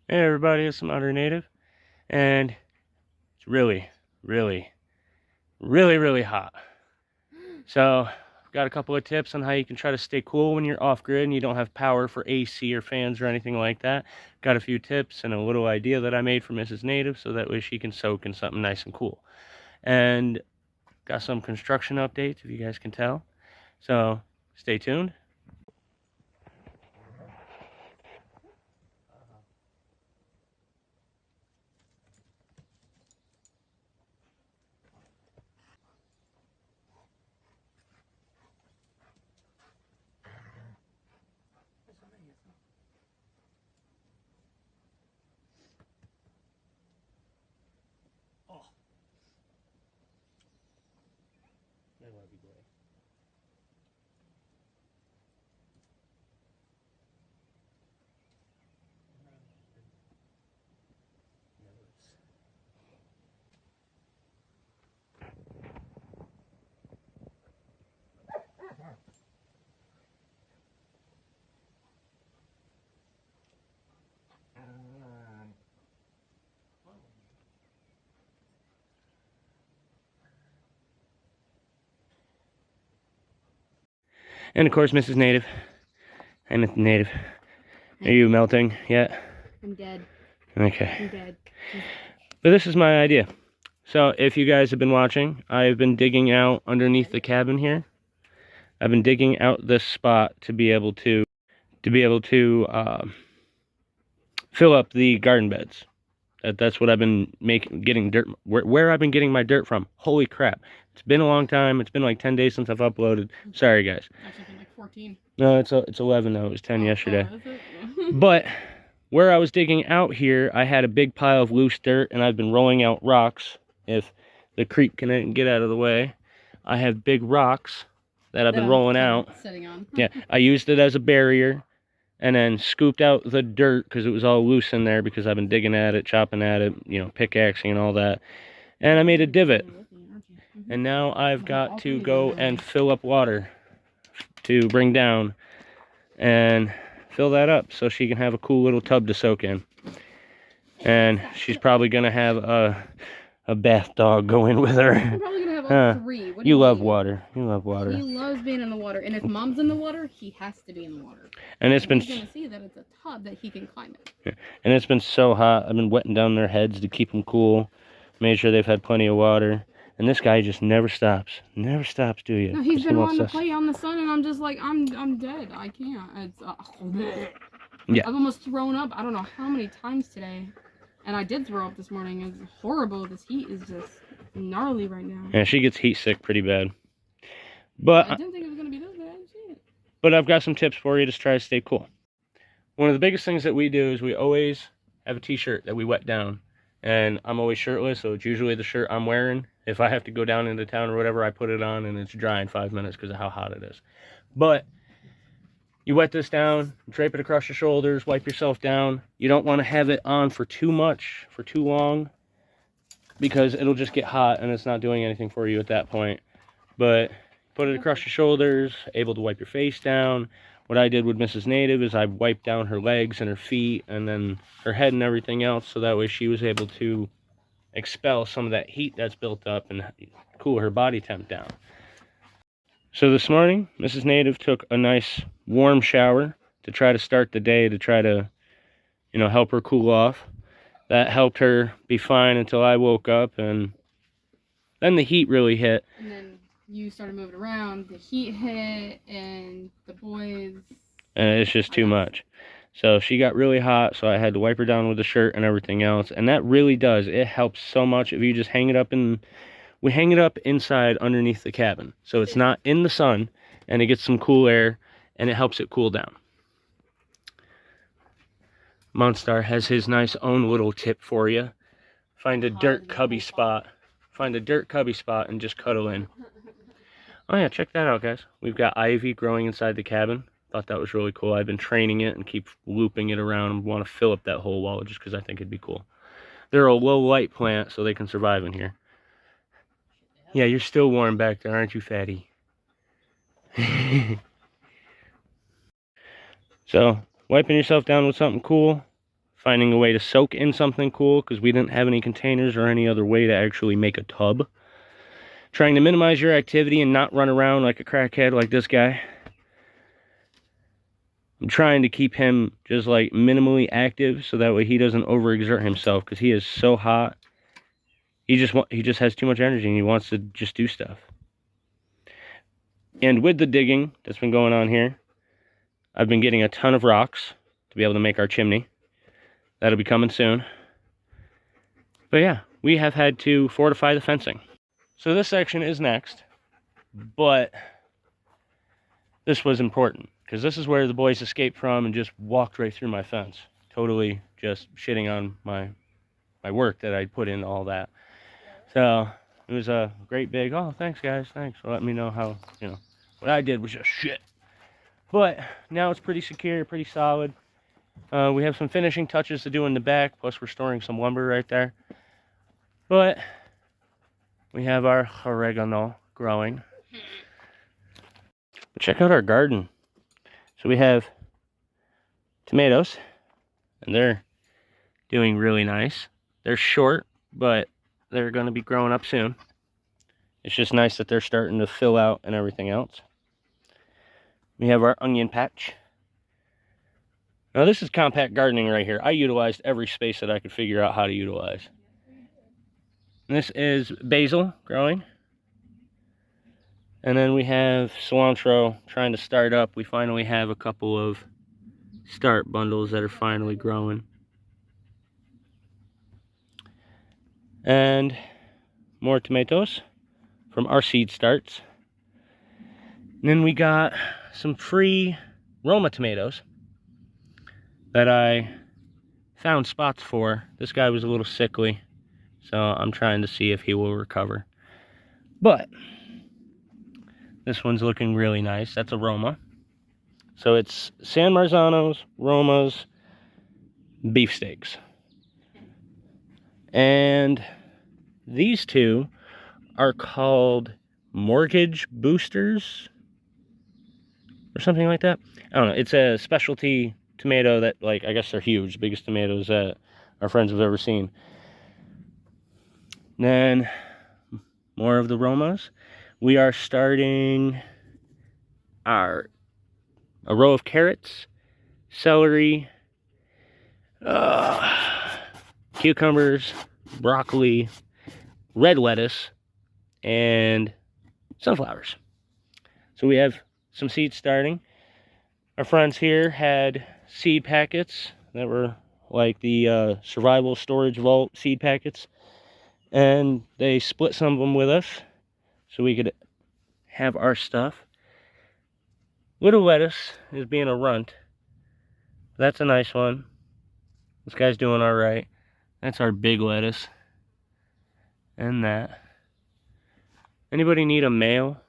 Hey everybody, it's TheModernNative, and it's really, really, really hot. So, I've got a couple of tips on how you can try to stay cool when you're off-grid and you don't have power for AC or fans or anything like that. Got a few tips and a little idea that I made for Mrs.Native so that way she can soak in something nice and cool. And got some construction updates, if you guys can tell. So, stay tuned. And of course, Mrs.Native. Hi, Mrs.Native. Are you melting yet? I'm dead. Okay. I'm dead. But this is my idea. So if you guys have been watching, I've been digging out underneath the cabin here. I've been digging out this spot to be able to fill up the garden beds. That's what I've been getting dirt. Where I've been getting my dirt from. Holy crap! It's been a long time. It's been like 10 days since I've uploaded. Sorry guys. Actually, been like 14. No, it's 11 now. It was 10 yesterday. Oh, But where I was digging out here, I had a big pile of loose dirt, and I've been rolling out rocks. If the creek can get out of the way, I have big rocks that I've been rolling out. Sitting on. Yeah, I used it as a barrier, and then scooped out the dirt because it was all loose in there because I've been digging at it, chopping at it, you know, pickaxing and all that. And I made a divot. And now I've got to go and fill up water to bring down and fill that up so she can have a cool little tub to soak in. And she's probably gonna have a bath dog go in with her. I'm probably gonna have all three. What do You you love mean? water. You love water. He loves being in the water, and if Mom's in the water, he has to be in the water. And it's been. He's gonna see that it's a tub that he can climb it. Yeah. And it's been so hot. I've been wetting down their heads to keep them cool. Made sure they've had plenty of water. And this guy just never stops. Never stops, do you? No, he's been wanting to play on the sun, and I'm just like, I'm dead. I can't. It's yeah. I've almost thrown up. I don't know how many times today, and I did throw up this morning. It's horrible. This heat is just gnarly right now. Yeah, she gets heat sick pretty bad. But I didn't think it was gonna be this bad. Shit. But I've got some tips for you to try to stay cool. One of the biggest things that we do is we always have a t-shirt that we wet down. And I'm always shirtless, so it's usually the shirt I'm wearing. If I have to go down into town or whatever, I put it on and it's dry in 5 minutes because of how hot it is. But you wet this down, drape it across your shoulders, wipe yourself down. You don't want to have it on for too much, for too long, because it'll just get hot and it's not doing anything for you at that point. But put it across your shoulders, able to wipe your face down. What I did with Mrs.Native is I wiped down her legs and her feet and then her head and everything else, so that way she was able to expel some of that heat that's built up and cool her body temp down. So this morning, Mrs.Native took a nice warm shower to try to start the day, to try to, you know, help her cool off. That helped her be fine until I woke up, and then the heat really hit. And then you started moving around, the heat hit, and the boys... And it's just too much. So she got really hot, so I had to wipe her down with the shirt and everything else. And that really does. It helps so much if you just hang it up in... We hang it up inside underneath the cabin. So it's not in the sun, and it gets some cool air, and it helps it cool down. Monstar has his nice own little tip for you. Find a dirt cubby spot. Find a dirt cubby spot and just cuddle in. Oh yeah, check that out, guys. We've got ivy growing inside the cabin. Thought that was really cool. I've been training it and keep looping it around and want to fill up that whole wall just because I think it'd be cool. They're a low light plant, so they can survive in here. Yeah, you're still warm back there, aren't you, fatty? So, wiping yourself down with something cool, finding a way to soak in something cool because we didn't have any containers or any other way to actually make a tub. Trying to minimize your activity and not run around like a crackhead like this guy. I'm trying to keep him just like minimally active so that way he doesn't overexert himself because he is so hot. He just has too much energy and he wants to just do stuff. And with the digging that's been going on here, I've been getting a ton of rocks to be able to make our chimney. That'll be coming soon. But yeah, we have had to fortify the fencing. So this section is next, but this was important because this is where the boys escaped from and just walked right through my fence. Totally just shitting on my work that I put in all that. So it was a great big, oh, thanks guys, thanks for letting me know how, you know, what I did was just shit. But now it's pretty secure, pretty solid. We have some finishing touches to do in the back, plus we're storing some lumber right there. But we have our oregano growing. But check out our garden. So we have tomatoes, and they're doing really nice. They're short, but they're going to be growing up soon. It's just nice that they're starting to fill out and everything else. We have our onion patch. Now this is compact gardening right here. I utilized every space that I could figure out how to utilize. And this is basil growing. And then we have cilantro trying to start up. We finally have a couple of start bundles that are finally growing. And more tomatoes from our seed starts. And then we got some free Roma tomatoes that I found spots for. This guy was a little sickly, so I'm trying to see if he will recover. But this one's looking really nice. That's a Roma. So it's San Marzanos, Romas, beefsteaks. And these two are called mortgage boosters or something like that. I don't know. It's a specialty tomato that, like, I guess they're huge. Biggest tomatoes that our friends have ever seen. Then more of the Romas. We are starting a row of carrots, celery, cucumbers, broccoli, red lettuce, and sunflowers. So we have some seeds starting. Our friends here had seed packets that were like the survival storage vault seed packets, and they split some of them with us so we could have our stuff. Little lettuce is being a runt. That's a nice one. This guy's doing all right. That's our big lettuce. And that. Anybody need a male?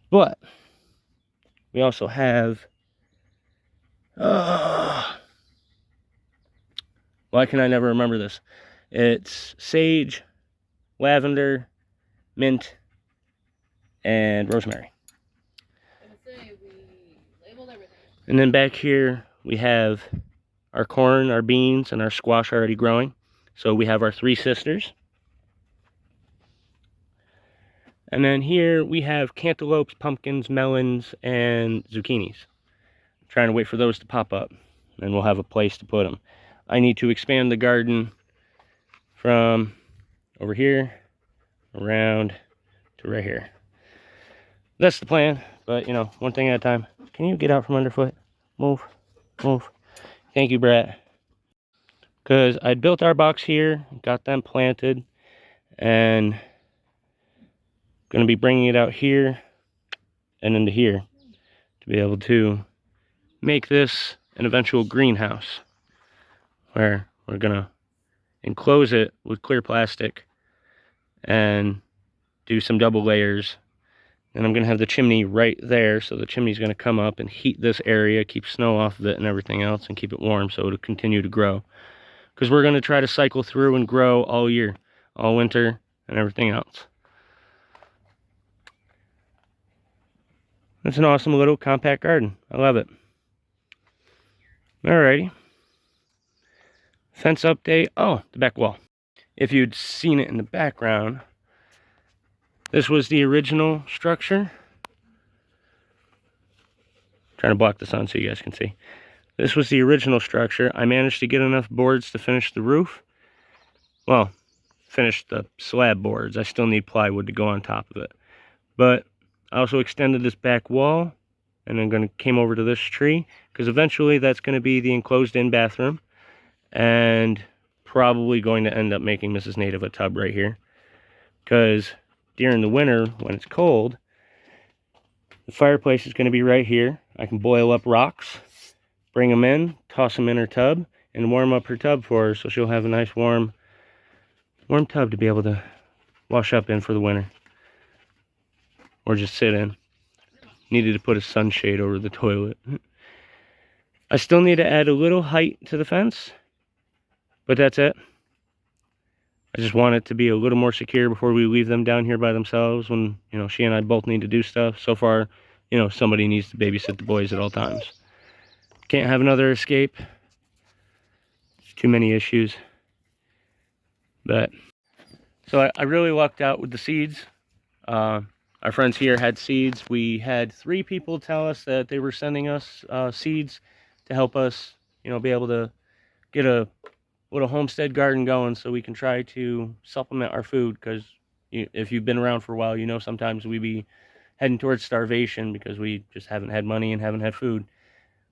But we also have, why can I never remember this? It's sage, lavender, mint, and rosemary. I would say we labeled everything. And then back here we have our corn, our beans, and our squash already growing. So we have our three sisters. And then here we have cantaloupes, pumpkins, melons, and zucchinis. I'm trying to wait for those to pop up, and we'll have a place to put them. I need to expand the garden from over here around to right here. That's the plan, but you know, one thing at a time. Can you get out from underfoot? Move, move. Thank you, Brett. Because I built our box here, got them planted, and going to be bringing it out here and into here to be able to make this an eventual greenhouse where we're going to enclose it with clear plastic and do some double layers. And I'm going to have the chimney right there, so the chimney's going to come up and heat this area, keep snow off of it and everything else, and keep it warm so it'll continue to grow. Because we're going to try to cycle through and grow all year, all winter, and everything else. It's an awesome little compact garden. I love it. Alrighty. Fence update. Oh, the back wall. If you'd seen it in the background, this was the original structure. Trying to block the sun so you guys can see. This was the original structure. I managed to get enough boards to finish the roof. Well, finish the slab boards. I still need plywood to go on top of it. But I also extended this back wall, and I'm came over to this tree, because eventually that's going to be the enclosed-in bathroom, and probably going to end up making Mrs.Native a tub right here, because during the winter when it's cold, the fireplace is going to be right here. I can boil up rocks, bring them in, toss them in her tub, and warm up her tub for her, so she'll have a nice warm tub to be able to wash up in for the winter, or just sit in. Needed to put a sunshade over the toilet. I still need to add a little height to the fence, but that's it. I just want it to be a little more secure before we leave them down here by themselves when, you know, she and I both need to do stuff. So far, you know, somebody needs to babysit the boys at all times. Can't have another escape. There's too many issues. But, so I really lucked out with the seeds. Our friends here had seeds. We had 3 people tell us that they were sending us seeds to help us, you know, be able to get a little homestead garden going so we can try to supplement our food, because if you've been around for a while, you know sometimes we be heading towards starvation because we just haven't had money and haven't had food.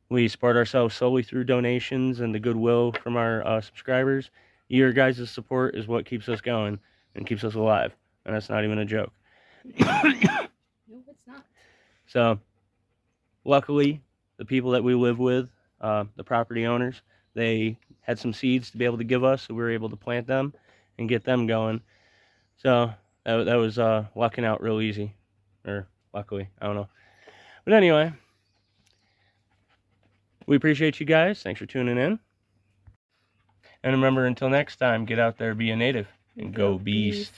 We support ourselves solely through donations and the goodwill from our subscribers. Your guys' support is what keeps us going and keeps us alive, and that's not even a joke. No, it's not. So, luckily, the people that we live with, the property owners, they had some seeds to be able to give us, so we were able to plant them and get them going. So that was lucking out real easy, or luckily, I don't know. But anyway, we appreciate you guys. Thanks for tuning in. And remember, until next time, get out there, be a native, and go beast.